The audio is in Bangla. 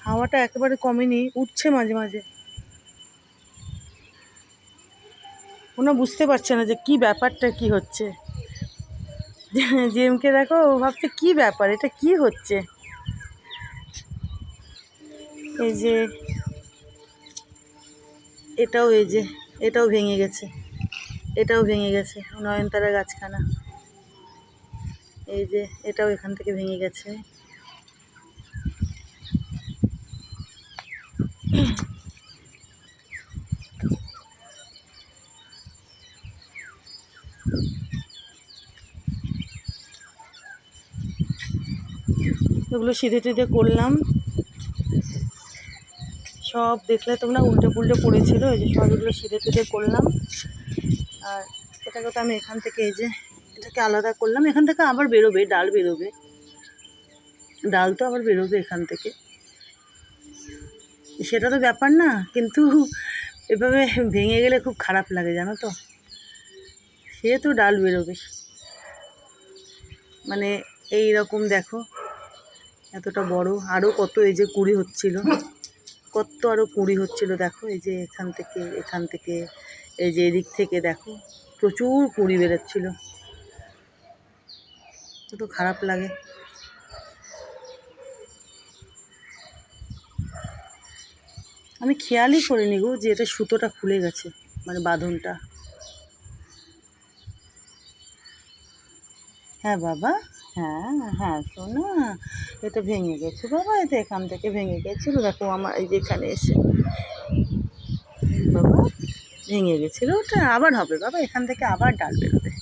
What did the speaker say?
হাওয়াটা একেবারে কমেনি, উঠছে মাঝে মাঝে। ওনা বুঝতে পারছে না যে কি ব্যাপারটা কি হচ্ছে। জেমকে দেখো, ও ভাবছে কি ব্যাপার, এটা কি হচ্ছে। এই যে এটাও ভেঙে গেছে, এটাও ভেঙে গেছে নয়নতারা গাছখানা। এই যে এটাও এখান থেকে ভেঙে গেছে। এগুলো সিধে টিধে করলাম সব, দেখলে তোমরা উল্টে পুল্টে পড়েছিল। এই যে সব এগুলো সিধে টিধে করলাম। আর এটাকে তো আমি এখান থেকে এই যে এটাকে আলাদা করলাম। এখান থেকে আবার বেরোবে, ডাল বেরোবে, ডাল তো আবার বেরোবে এখান থেকে, সেটা তো ব্যাপার না, কিন্তু এভাবে ভেঙে গেলে খুব খারাপ লাগে জানো তো। সে তো ডাল বেরোবে, মানে এই রকম দেখো এতটা বড়, আরও কত এই যে কুঁড়ি হচ্ছিল, কত আরও কুঁড়ি হচ্ছিল দেখো। এই যে এখান থেকে এই যে এদিক থেকে দেখো প্রচুর কুঁড়ি বেরোচ্ছিল, তো খারাপ লাগে। আমি খেয়ালই করিনি গো যে এটা সুতোটা খুলে গেছে, মানে বাঁধনটা। হ্যাঁ বাবা, হ্যাঁ হ্যাঁ শোনো, এটা ভেঙে গেছে বাবা, এটা এখান থেকে ভেঙে গেছিল দেখো, আমার এই যে এখানে এসে বাবা ভেঙে গেছিলো ওটা, আবার হবে বাবা, এখান থেকে আবার ডাল বেরোবে।